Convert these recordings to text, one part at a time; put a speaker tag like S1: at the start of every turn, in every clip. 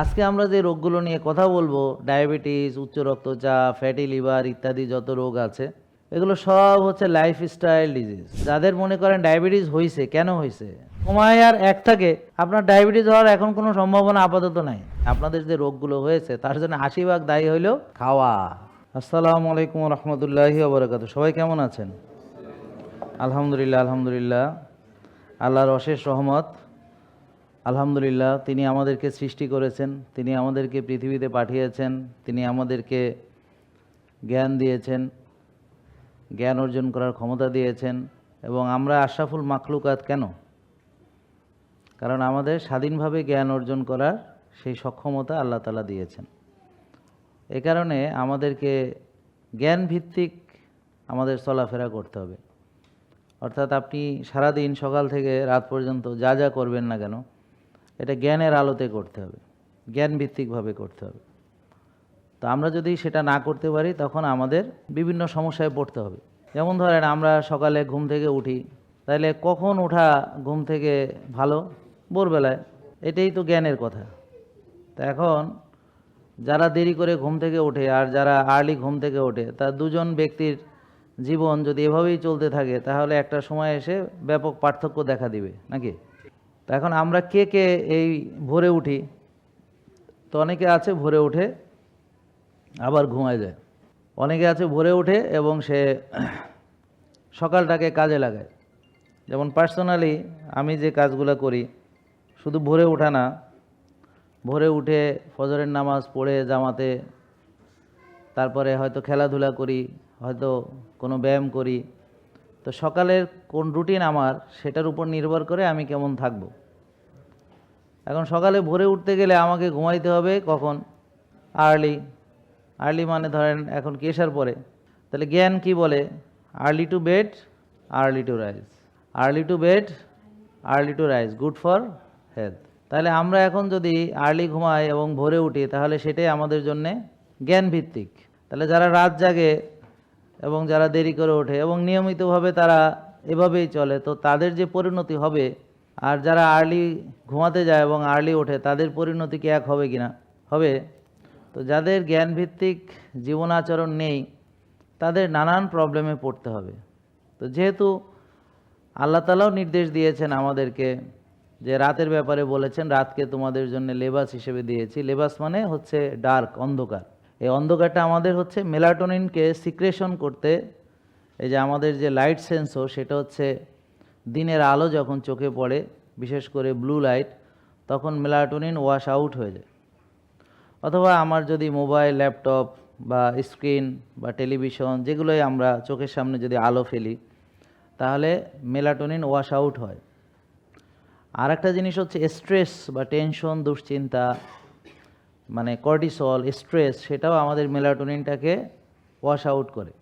S1: আজকে আমরা যে রোগগুলো নিয়ে কথা বলবো, ডায়াবেটিস, উচ্চ রক্তচাপ, ফ্যাটি লিভার ইত্যাদি যত রোগ আছে, এগুলো সব হচ্ছে লাইফস্টাইল ডিজিজ। যাদের মনে করেন ডায়াবেটিস হয়েছে, কেন হয়েছে, সময় আর এক থাকে, আপনার ডায়াবেটিস হওয়ার এখন কোনো সম্ভাবনা আপাতত নাই। আপনাদের যে রোগগুলো হয়েছে তার জন্য 80% দায়ী হইল খাওয়া। আসসালামু আলাইকুম রহমতুল্লাহি ওয়া বারাকাতুহু। সবাই কেমন আছেন? আলহামদুলিল্লাহ, আলহামদুলিল্লাহ, আল্লাহর অশেষ রহমত। আলহামদুলিল্লাহ, তিনি আমাদেরকে সৃষ্টি করেছেন, তিনি আমাদেরকে পৃথিবীতে পাঠিয়েছেন, তিনি আমাদেরকে জ্ঞান দিয়েছেন, জ্ঞান অর্জন করার ক্ষমতা দিয়েছেন। এবং আমরা আশরাফুল মাখলুকাত কেন? কারণ আমাদের স্বাধীনভাবে জ্ঞান অর্জন করার সেই সক্ষমতা আল্লাহ তাআলা দিয়েছেন। এ কারণে আমাদেরকে জ্ঞান ভিত্তিক আমাদের চলাফেরা করতে হবে। অর্থাৎ আপনি সারাদিন সকাল থেকে রাত পর্যন্ত যা যা করবেন না কেন, এটা জ্ঞানের আলোতে করতে হবে, জ্ঞান ভিত্তিকভাবে করতে হবে। তো আমরা যদি সেটা না করতে পারি তখন আমাদের বিভিন্ন সমস্যায় পড়তে হবে। যেমন ধরেন, আমরা সকালে ঘুম থেকে উঠি, তাহলে কখন ওঠা ঘুম থেকে ভালো? ভোরবেলায়। এটাই তো জ্ঞানের কথা। তা এখন যারা দেরি করে ঘুম থেকে ওঠে আর যারা আর্লি ঘুম থেকে ওঠে, তা দুজন ব্যক্তির জীবন যদি এভাবেই চলতে থাকে তাহলে একটা সময় এসে ব্যাপক পার্থক্য দেখা দিবে, নাকি? তো এখন আমরা কে কে এই ভোরে উঠি? তো অনেকে আছে ভোরে উঠে আবার ঘুমায় যায়। অনেকে আছে ভোরে উঠে এবং সে সকালটাকে কাজে লাগায়। যেমন পার্সোনালি আমি যে কাজগুলো করি, শুধু ভোরে ওঠা না, ভোরে উঠে ফজরের নামাজ পড়ে জামাতে, তারপরে হয়তো খেলাধুলা করি, হয়তো কোনো ব্যায়াম করি। তো সকালের কোন রুটিন আমার, সেটার উপর নির্ভর করে আমি কেমন থাকব। এখন সকালে ভোরে উঠতে গেলে আমাকে ঘুমাইতে হবে কখন? আর্লি। আর্লি মানে ধরেন এখন কেশার পরে। তাহলে জ্ঞান কি বলে? Early to bed, early to rise. Early to bed, early to rise, good for health. তাহলে আমরা এখন যদি আর্লি ঘুমাই এবং ভোরে উঠি, তাহলে সেটাই আমাদের জন্যে জ্ঞান ভিত্তিক। তাহলে যারা রাত জাগে এবং যারা দেরি করে ওঠে এবং নিয়মিতভাবে তারা এভাবেই চলে, তো তাদের যে পরিণতি হবে, আর যারা আর্লি ঘুমাতে যায় এবং আর্লি ওঠে, তাদের পরিণতি কি এক হবে কিনা? হবে। তো যাদের জ্ঞানভিত্তিক জীবন আচরণ নেই, তাদের নানান প্রবলেমে পড়তে হবে। তো যেহেতু আল্লাহ তাআলাও নির্দেশ দিয়েছেন আমাদেরকে, যে রাতের ব্যাপারে বলেছেন, রাতকে তোমাদের জন্য লেবাস হিসেবে দিয়েছি। লেবাস মানে হচ্ছে ডার্ক, অন্ধকার। এই অন্ধকারটা আমাদের হচ্ছে মেলাটোনিনকে সিক্রেশন করতে। এই যে আমাদের যে লাইট সেন্সর, সেটা হচ্ছে দিনের আলো যখন চোখে পড়ে, বিশেষ করে ব্লু লাইট, তখন মেলাটোনিন ওয়াশ আউট হয়ে যায়। অথবা আমার যদি মোবাইল, ল্যাপটপ বা স্ক্রিন বা টেলিভিশন, যেগুলোই আমরা চোখের সামনে যদি আলো ফেলি, তাহলে মেলাটোনিন ওয়াশ আউট হয়। আর একটা জিনিস হচ্ছে স্ট্রেস বা টেনশন, দুশ্চিন্তা, মানে কর্টিসল, স্ট্রেস, সেটাও আমাদের মেলাটোনিনটাকে ওয়াশ আউট করে।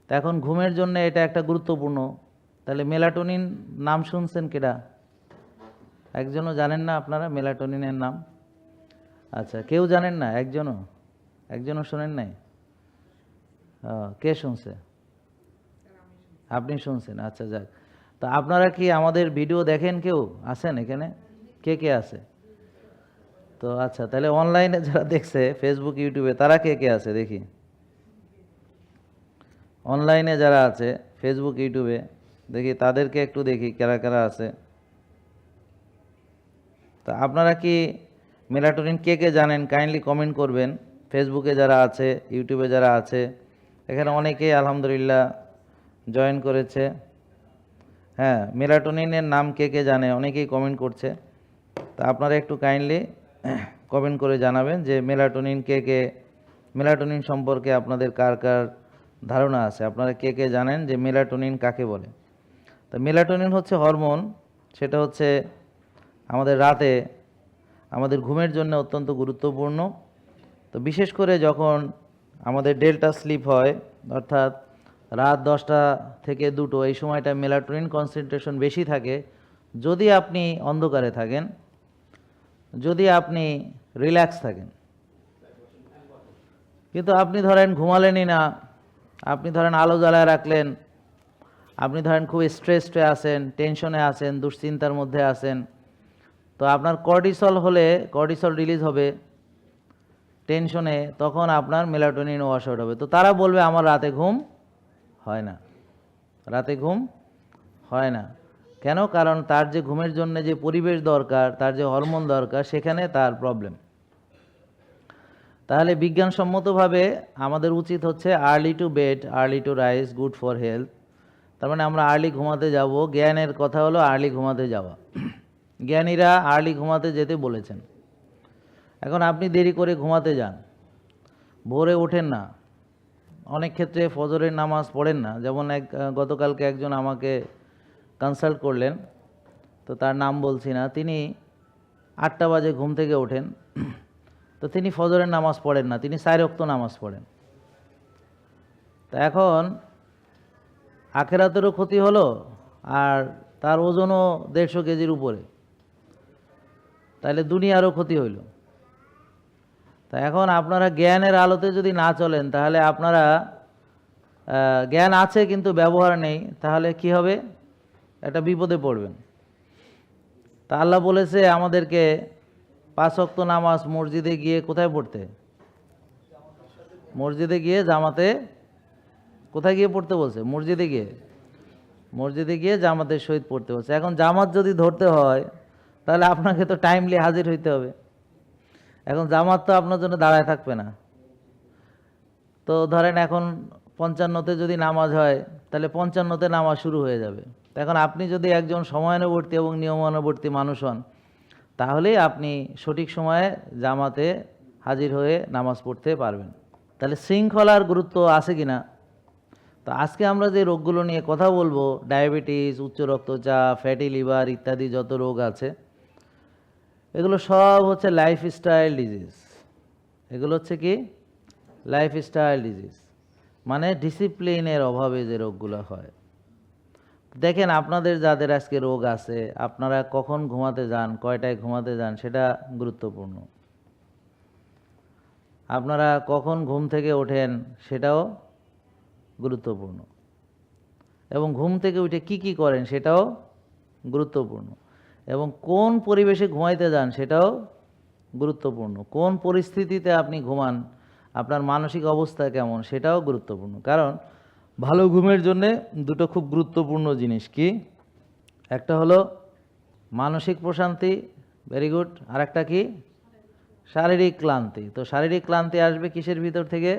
S1: তো এখন ঘুমের জন্য এটা একটা গুরুত্বপূর্ণ। তাহলে মেলাটোনিন নাম শুনছেন কেডা? একজনও জানেন না আপনারা মেলাটোনিনের নাম? আচ্ছা, কেউ জানেন না? একজনও শোনেন নাই? কে শুনছে? আপনি শুনছেন? আচ্ছা, যাক। তো আপনারা কি আমাদের ভিডিও দেখেন? কেউ আছেন এখানে? কে কে আছে? তো আচ্ছা, তাহলে অনলাইনে যারা দেখছে ফেসবুক, ইউটিউবে, তারা কে কে আছে দেখি। অনলাইনে যারা আছে ফেসবুক, ইউটিউবে, দেখি তাদেরকে একটু দেখি কারা কারা আছে। তা আপনারা কি মেলাটোনিন কে কে জানেন? কাইন্ডলি কমেন্ট করবেন। ফেসবুকে যারা আছে, ইউটিউবে যারা আছে, এখানে অনেকেই আলহামদুলিল্লাহ জয়েন করেছে। হ্যাঁ, মেলাটোনিনের নাম কে কে জানে? অনেকেই কমেন্ট করছে। তা আপনারা একটু কাইন্ডলি কমেন্ট করে জানাবেন যে মেলাটোনিন কে কে, মেলাটোনিন সম্পর্কে আপনাদের কার কার ধারণা আছে, আপনারা কে কে জানেন যে মেলাটোনিন কাকে বলে। তো মেলাটোনিন হচ্ছে হরমোন, সেটা হচ্ছে আমাদের রাতে আমাদের ঘুমের জন্য অত্যন্ত গুরুত্বপূর্ণ। তো বিশেষ করে যখন আমাদের ডেল্টা স্লিপ হয়, অর্থাৎ রাত 10টা থেকে 2টো, এই সময়টা মেলাটোনিন কনসেন্ট্রেশন বেশি থাকে। যদি আপনি অন্ধকারে থাকেন, যদি আপনি রিল্যাক্স থাকেন, কিন্তু আপনি ধরেন ঘুমালেনই না, আপনি ধরেন আলো জ্বালায় রাখলেন, আপনি ধরেন খুব স্ট্রেসডে আছেন, টেনশনে আছেন, দুশ্চিন্তার মধ্যে আছেন, তো আপনার কর্টিসল হলে কর্টিসল রিলিজ হবে টেনশনে, তখন আপনার মেলাটোনিন ওয়াশ আউট হবে। তো তারা বলবে আমার রাতে ঘুম হয় না, রাতে ঘুম হয় না। কেন? কারণ তার যে ঘুমের জন্য যে পরিবেশ দরকার, তার যে হরমোন দরকার, সেখানে তার প্রবলেম। তাহলে বিজ্ঞানসম্মতভাবে আমাদের উচিত হচ্ছে early to bed early to rise, good for health. তার মানে আমরা আর্লি ঘুমাতে যাব। জ্ঞানের কথা হলো আর্লি ঘুমাতে যাওয়া। জ্ঞানীরা আর্লি ঘুমাতে যেতে বলেছেন। এখন আপনি দেরি করে ঘুমাতে যান, ভোরে ওঠেন না, অনেক ক্ষেত্রে ফজরের নামাজ পড়েন না। যেমন গতকালকে একজন আমাকে কনসাল্ট করলেন, তো তার নাম বলছি না, তিনি 8টা বাজে ঘুম থেকে ওঠেন, তো তিনি ফজরের নামাজ পড়েন না, তিনি 4 ওয়াক্ত নামাজ পড়েন। তা এখন আখেরাতেরও ক্ষতি হলো, আর তার ওজনও 150 কেজির উপরে, তাহলে দুনিয়ারও ক্ষতি হইল। তা এখন আপনারা জ্ঞানের আলোতে যদি না চলেন, তাহলে আপনারা জ্ঞান আছে কিন্তু ব্যবহার নেই, তাহলে কি হবে? একটা বিপদে পড়বেন। তা আল্লাহ বলেছে আমাদেরকে 5 ওয়াক্ত নামাজ মসজিদে গিয়ে কোথায় পড়তে? মসজিদে গিয়ে জামাতে। কোথায় গিয়ে পড়তে বলছে? মসজিদে গিয়ে। মসজিদে গিয়ে জামাতের সহিত পড়তে বলছে। এখন জামাত যদি ধরতে হয়, তাহলে আপনাকে তো টাইমলি হাজির হইতে হবে। এখন জামাত তো আপনার জন্য দাঁড়ায় থাকবে না। তো ধরেন এখন 55তে যদি নামাজ হয়, তাহলে 55তে নামাজ শুরু হয়ে যাবে। এখন আপনি যদি একজন সময়ানুবর্তী এবং নিয়মানুবর্তী মানুষ হন, তাহলেই আপনি সঠিক সময়ে জামাতে হাজির হয়ে নামাজ পড়তে পারবেন। তাহলে শৃঙ্খলার গুরুত্ব আছে কি না? তো আজকে আমরা যে রোগগুলো নিয়ে কথা বলবো, ডায়াবেটিস, উচ্চ রক্তচাপ, ফ্যাটি লিভার ইত্যাদি যত রোগ আছে, এগুলো সব হচ্ছে লাইফস্টাইল ডিজিজ। এগুলো হচ্ছে কি? লাইফস্টাইল ডিজিজ, মানে ডিসিপ্লিনের অভাবে যে রোগগুলো হয়। দেখেন আপনাদের যাদের আজকে রোগ আছে, আপনারা কখন ঘুমাতে যান, কয়টায় ঘুমাতে যান, সেটা গুরুত্বপূর্ণ। আপনারা কখন ঘুম থেকে ওঠেন, সেটাও গুরুত্বপূর্ণ। এবং ঘুম থেকে উঠে কি কি করেন, সেটাও গুরুত্বপূর্ণ। এবং কোন পরিবেশে ঘুমাইতে যান, সেটাও গুরুত্বপূর্ণ। কোন পরিস্থিতিতে আপনি ঘুমান, আপনার মানসিক অবস্থা কেমন, সেটাও গুরুত্বপূর্ণ। কারণ ভালো ঘুমের জন্যে দুটো খুব গুরুত্বপূর্ণ জিনিস। কি? একটা হলো মানসিক প্রশান্তি, ভেরি গুড। আর একটা কি? শারীরিক ক্লান্তি। তো শারীরিক ক্লান্তি আসবে কিসের ভিতর থেকে?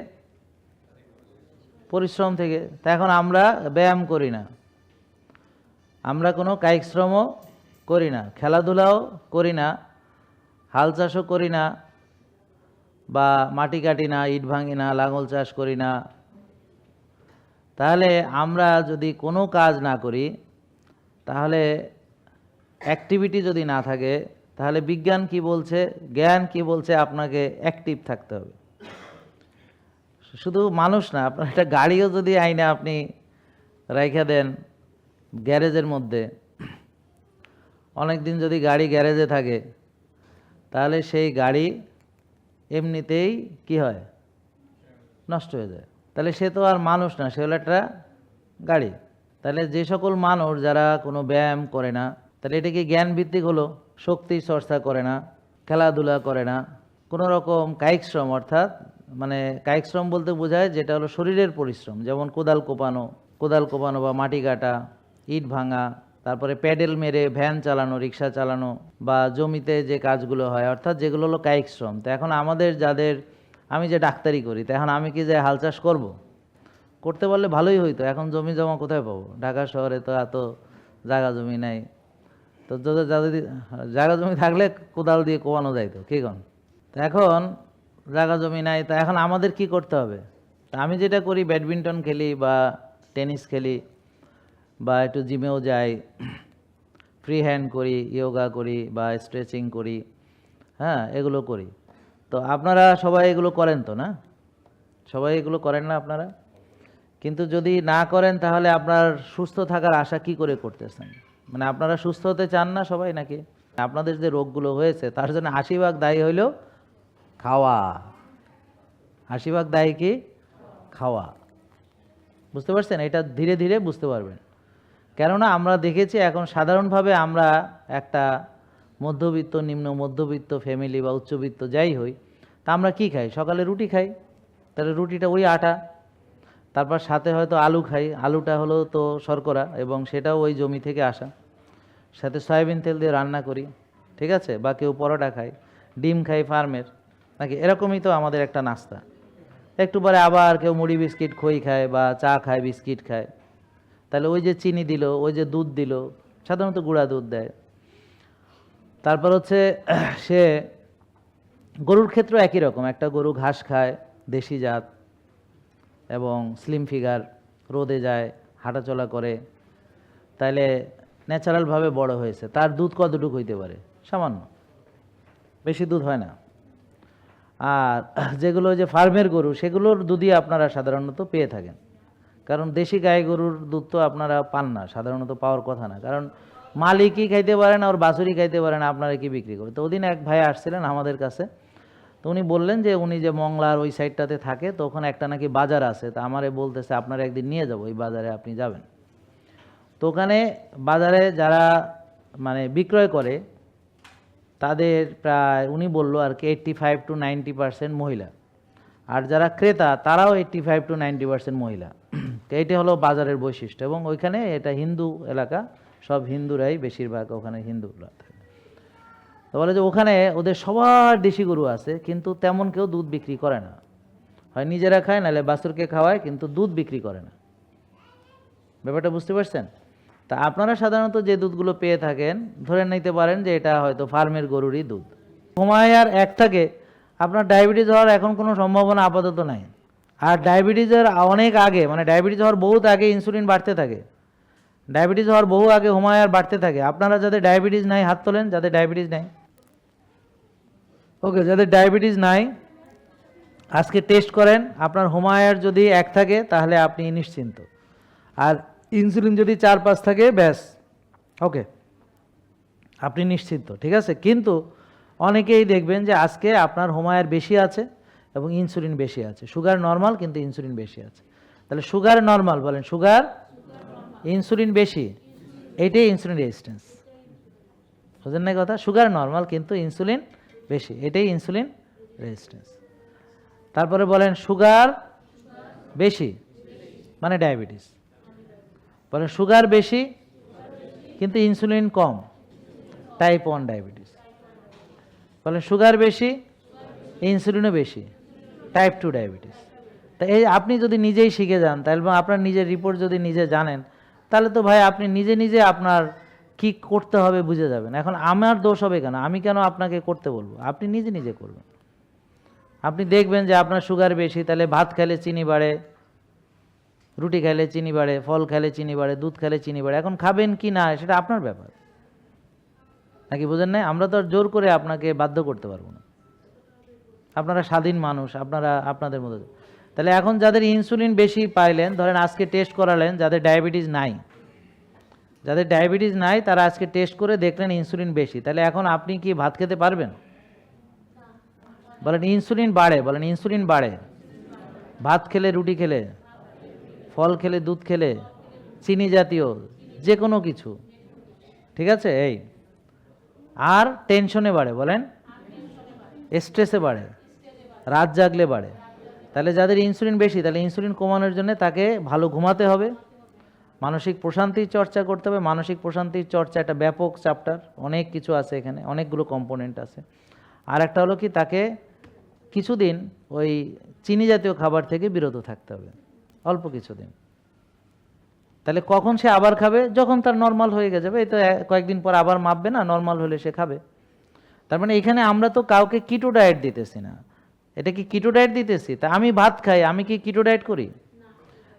S1: পরিশ্রম থেকে। তা এখন আমরা ব্যায়াম করি না, আমরা কোনো কায়িক শ্রমও করি না, খেলাধুলাও করি না, হাল চাষও করি না, বা মাটি কাটি না, ইট ভাঙি না, লাঙল চাষ করি না। তাহলে আমরা যদি কোনো কাজ না করি, তাহলে অ্যাক্টিভিটি যদি না থাকে, তাহলে বিজ্ঞান কি বলছে, জ্ঞান কি বলছে? আপনাকে অ্যাক্টিভ থাকতে হবে। শুধু মানুষ না, আপনার একটা গাড়িও যদি আইনে আপনি রাইখা দেন গ্যারেজের মধ্যে, অনেক দিন যদি গাড়ি গ্যারেজে থাকে, তাহলে সেই গাড়ি এমনিতেই কি হয়? নষ্ট হয়ে যায়। তাহলে সে তো আর মানুষ না, সে হলো একটা গাড়ি। তাহলে যে সকল মানুষ যারা কোনো ব্যায়াম করে না, তাহলে এটা কি জ্ঞান ভিত্তিক হলো? শক্তি চর্চা করে না, খেলাধুলা করে না, কোনো রকম কায়িক শ্রম, অর্থাৎ মানে কায়িক শ্রম বলতে বোঝায় যেটা হলো শরীরের পরিশ্রম, যেমন কোদাল কোপানো বা মাটি কাটা, ইট ভাঙা, তারপরে প্যাডেল মেরে ভ্যান চালানো, রিক্সা চালানো, বা জমিতে যে কাজগুলো হয়, অর্থাৎ যেগুলো হলো কায়িক শ্রম। তো এখন আমাদের যাদের, আমি যে ডাক্তারি করি, তো এখন আমি কি যে হাল চাষ করব? করতে পারলে ভালোই হইতো। এখন জমি জমা কোথায় পাবো? ঢাকা শহরে তো এত জায়গা জমি নাই। তো যদি জায়গা জমি থাকলে কোদাল দিয়ে কোপানো যাইতো, কি কন? তো এখন জায়গা জমি নাই, তা এখন আমাদের কি করতে হবে? তা আমি যেটা করি, ব্যাডমিন্টন খেলি বা টেনিস খেলি, বা একটু জিমেও যাই, ফ্রি হ্যান্ড করি, যোগা করি, বা স্ট্রেচিং করি, হ্যাঁ, এগুলো করি। তো আপনারা সবাই এগুলো করেন তো, না? সবাই এগুলো করেন না আপনারা? কিন্তু যদি না করেন, তাহলে আপনার সুস্থ থাকার আশা কি করে করতেছেন? মানে আপনারা সুস্থ হতে চান না সবাই নাকি? আপনাদের যে রোগগুলো হয়েছে, তার জন্য 80% দায়ী হইল খাওয়া। 80% দায়ী কি? খাওয়া। বুঝতে পারছেন? এটা ধীরে ধীরে বুঝতে পারবেন। কেননা আমরা দেখেছি এখন সাধারণভাবে আমরা একটা মধ্যবিত্ত, নিম্ন মধ্যবিত্ত ফ্যামিলি বা উচ্চবিত্ত যাই হই, তা আমরা কি খাই? সকালে রুটি খাই, তাহলে রুটিটা ওই আটা, তারপর সাথে হয়তো আলু খাই, আলুটা হলো তো শর্করা এবং সেটাও ওই জমি থেকে আসা, সাথে সয়াবিন তেল দিয়ে রান্না করি, ঠিক আছে? বা কেউ পরোটা খায়, ডিম খাই ফার্মের, নাকি? এরকমই তো আমাদের একটা নাস্তা। একটু পরে আবার কেউ মুড়ি বিস্কিট খই খায় বা চা খায়, বিস্কিট খায়, তাহলে ওই যে চিনি দিল, ওই যে দুধ দিল, সাধারণত গুঁড়া দুধ দেয়। তারপর হচ্ছে সে গরুর ক্ষেত্রে একই রকম, একটা গরু ঘাস খায়, দেশি জাত এবং স্লিম ফিগার, রোদে যায়, হাঁটাচলা করে, তাইলে ন্যাচারালভাবে বড় হয়েছে, তার দুধ কতটুকু হইতে পারে? সামান্য, বেশি দুধ হয় না। আর যেগুলো যে ফার্মের গরু, সেগুলোর দুধই আপনারা সাধারণত পেয়ে থাকেন, কারণ দেশি গাই গরুর দুধ তো আপনারা পান না, সাধারণত পাওয়ার কথা না, কারণ মালিকই খাইতে পারে না, ওর বাছুরই খাইতে পারে না, আপনারা কি বিক্রি করে? তো ওদিন এক ভাই আসছিলেন আমাদের কাছে, তো উনি বললেন যে উনি যে মংলার ওই সাইডটাতে থাকে, তো ওখানে একটা নাকি বাজার আছে, তা আমারে বলতেছে আপনারা একদিন নিয়ে যাবো, ওই বাজারে আপনি যাবেন। তো ওখানে বাজারে যারা মানে বিক্রয় করে তাদের প্রায় উনি বলল আর কি 85 to 90% মহিলা, আর যারা ক্রেতা তারাও 85 to 90% মহিলা। তো এইটা হলো বাজারের বৈশিষ্ট্য, এবং ওইখানে এটা হিন্দু এলাকা, সব হিন্দুরাই বেশিরভাগ ওখানে হিন্দুরা থাকে। তো বলে যে ওখানে ওদের সবার দেশি গরু আছে, কিন্তু তেমন কেউ দুধ বিক্রি করে না, হয় নিজেরা খায়, নাহলে বাছুরকে খাওয়ায়, কিন্তু দুধ বিক্রি করে না। ব্যাপারটা বুঝতে পারছেন? তা আপনারা সাধারণত যে দুধগুলো পেয়ে থাকেন, ধরে নিতে পারেন যে এটা হয়তো ফার্মের গরুরই দুধ। হুমায়ার এক থাকে, আপনার ডায়াবেটিস হওয়ার এখন কোনো সম্ভাবনা আপাতত নাই। আর ডায়াবেটিসের অনেক আগে, মানে ডায়াবেটিস হওয়ার বহুত আগে ইনসুলিন বাড়তে থাকে, ডায়াবেটিস হওয়ার বহু আগে হুমায়ার বাড়তে থাকে। আপনারা যাদের ডায়াবেটিস নাই হাত তোলেন, যাদের ডায়াবেটিস নাই। ওকে, যাদের ডায়াবেটিস নাই আজকে টেস্ট করেন, আপনার হুমায়ার যদি 1 থাকে তাহলে আপনি নিশ্চিন্ত, আর ইনসুলিন যদি 4-5 থাকে ব্যাস, ওকে, আপনি নিশ্চিন্ত, ঠিক আছে? কিন্তু অনেকেই দেখবেন যে আজকে আপনার হুমায়ার বেশি আছে এবং ইনসুলিন বেশি আছে, সুগার নর্মাল কিন্তু ইনসুলিন বেশি আছে। তাহলে সুগার নর্মাল বলেন, সুগার, ইনসুলিন বেশি, এইটাই ইনসুলিন রেজিস্ট্যান্স। বুঝলেন না কথা? সুগার নর্মাল কিন্তু ইনসুলিন বেশি, এটাই ইনসুলিন রেজিস্ট্যান্স। তারপরে বলেন সুগার বেশি মানে ডায়াবেটিস, বলেন সুগার বেশি কিন্তু ইনসুলিন কম, টাইপ 1 ডায়াবেটিস। বলেন সুগার বেশি, ইনসুলিনও বেশি, টাইপ 2 ডায়াবেটিস। তা এই আপনি যদি নিজেই শিখে যান, তাহলে আপনার নিজের রিপোর্ট যদি নিজে জানেন, তাহলে তো ভাই আপনি নিজে নিজে আপনার কি করতে হবে বুঝে যাবেন। এখন আমার দোষ হবে কেন? আমি কেন আপনাকে করতে বলবো? আপনি নিজে নিজে করবেন। আপনি দেখবেন যে আপনার সুগার বেশি, তাহলে ভাত খেলে চিনি বাড়ে, রুটি খেলে চিনি বাড়ে, ফল খেলে চিনি বাড়ে, দুধ খেলে চিনি বাড়ে। এখন খাবেন কি না সেটা আপনার ব্যাপার, নাকি বুঝেন নাই? আমরা তো আর জোর করে আপনাকে বাধ্য করতে পারবো না, আপনারা স্বাধীন মানুষ, আপনারা আপনাদের মতো। তাহলে এখন যাদের ইনসুলিন বেশি পাইলেন, ধরেন আজকে টেস্ট করালেন, যাদের ডায়াবেটিস নাই, যাদের ডায়াবেটিস নাই তারা আজকে টেস্ট করে দেখলেন ইনসুলিন বেশি, তাহলে এখন আপনি কি ভাত খেতে পারবেন? বলেন ইনসুলিন বাড়ে, বলেন ইনসুলিন বাড়ে, ভাত খেলে, রুটি খেলে, ফল খেলে, দুধ খেলে, চিনি জাতীয় যে কোনো কিছু, ঠিক আছে? এই আর টেনশনে বাড়ে, বলেন স্ট্রেসে বাড়ে, রাত জাগলে বাড়ে। তাহলে যাদের ইনসুলিন বেশি, তাহলে ইনসুলিন কমানোর জন্য তাকে ভালো ঘুমাতে হবে, মানসিক প্রশান্তির চর্চা করতে হবে। মানসিক প্রশান্তির চর্চা একটা ব্যাপক চ্যাপ্টার, অনেক কিছু আছে এখানে, অনেকগুলো কম্পোনেন্ট আছে। আর একটা হলো কি, তাকে কিছুদিন ওই চিনি জাতীয় খাবার থেকে বিরত থাকতে হবে, অল্প কিছুদিন। তাহলে কখন সে আবার খাবে? যখন তার নর্মাল হয়ে যাবে। এই তো কয়েকদিন পর আবার মাপবে না, নর্মাল হলে সে খাবে। তার মানে এখানে আমরা তো কাউকে কিটো ডায়েট দিতেছি না। এটা কি কিটো ডায়েট দিতেছি? তা আমি ভাত খাই, আমি কি কিটো ডায়েট করি?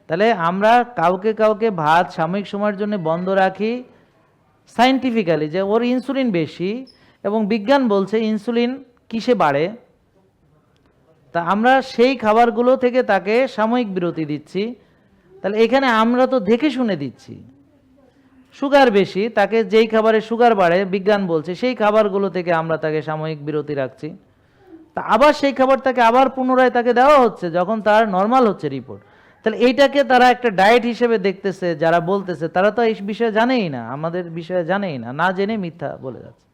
S1: তাহলে আমরা কাউকে কাউকে ভাত সাময়িক সময়ের জন্য বন্ধ রাখি সায়েন্টিফিক্যালি, যে ওর ইনসুলিন বেশি এবং বিজ্ঞান বলছে ইনসুলিন কিসে বাড়ে, তা আমরা সেই খাবারগুলো থেকে তাকে সাময়িক বিরতি দিচ্ছি। তাহলে এখানে আমরা তো দেখে শুনে দিচ্ছি। সুগার বেশি, তাকে যেই খাবারে সুগার বাড়ে বিজ্ঞান বলছে সেই খাবারগুলো থেকে আমরা তাকে সাময়িক বিরতি রাখছি। তা আবার সেই খাবার তাকে আবার পুনরায় তাকে দেওয়া হচ্ছে যখন তার নর্মাল হচ্ছে রিপোর্ট। তাহলে এইটাকে তারা একটা ডায়েট হিসেবে দেখতেছে, যারা বলতেছে তারা তো এই বিষয়ে জানেই না, আমাদের বিষয়ে জানেই না, না জেনে মিথ্যা বলে যাচ্ছে।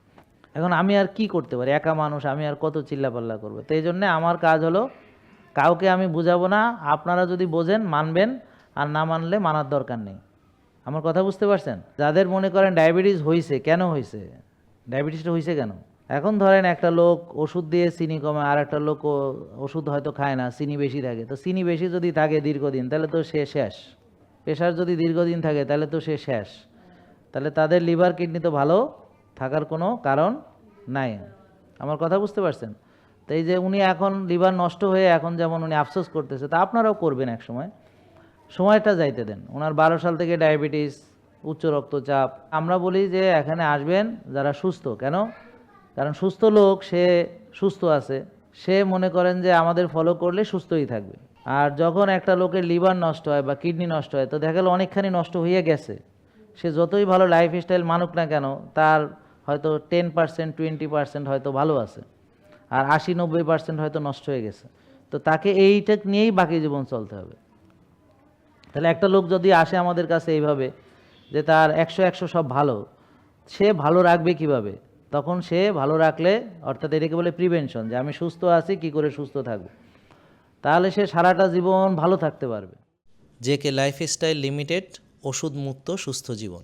S1: এখন আমি আর কি করতে পারি, একা মানুষ, আমি আর কত চিল্লাপাল্লা করবো? তো এই জন্যে আমার কাজ হলো, কাউকে আমি বুঝাবো না, আপনারা যদি বোঝেন মানবেন, আর না মানলে মানার দরকার নেই। আমার কথা বুঝতে পারছেন? যাদের মনে করেন ডায়াবেটিস হয়েছে, কেন হয়েছে, ডায়াবেটিসটা হয়েছে কেন? এখন ধরেন একটা লোক ওষুধ দিয়ে চিনি কমে, আর একটা লোক ওষুধ হয়তো খায় না, চিনি বেশি থাকে। তো চিনি বেশি যদি থাকে দীর্ঘদিন, তাহলে তো সে শেষ। প্রেশার যদি দীর্ঘদিন থাকে, তাহলে তো সে শেষ। তাহলে তাদের লিভার কিডনি তো ভালো থাকার কোনো কারণ নাই। আমার কথা বুঝতে পারছেন? তো এই যে উনি এখন লিভার নষ্ট হয়ে এখন যেমন উনি আফসোস করতেছে, তা আপনারাও করবেন এক সময়, সময়টা যাইতে দেন। ওনার 12 সাল থেকে ডায়াবেটিস, উচ্চ রক্তচাপ। আমরা বলি যে এখানে আসবেন যারা সুস্থ। কেন? কারণ সুস্থ লোক, সে সুস্থ আছে, সে মনে করেন যে আমাদের ফলো করলে সুস্থই থাকবে। আর যখন একটা লোকের লিভার নষ্ট হয় বা কিডনি নষ্ট হয়, তো দেখা গেল অনেকখানি নষ্ট হয়ে গেছে। সে যতই ভালো লাইফস্টাইল মানুক না কেন, তার হয়তো 10% 20% হয়তো ভালো আছে, আর 80-90% হয়তো নষ্ট হয়ে গেছে। তো তাকে এইটা নিয়েই বাকি জীবন চলতে হবে। তাহলে একটা লোক যদি আসে আমাদের কাছে এইভাবে, যে তার 100 সব ভালো, সে ভালো রাখবে কিভাবে? তখন সে ভালো রাখলে, অর্থাৎ এটাকে বলে প্রিভেনশন, যে আমি সুস্থ আছি, কি করে সুস্থ থাকবো, তাহলে সে সারাটা জীবন ভালো থাকতে পারবে।
S2: জেকে লাইফস্টাইল লিমিটেড, ওষুধ মুক্ত সুস্থ জীবন।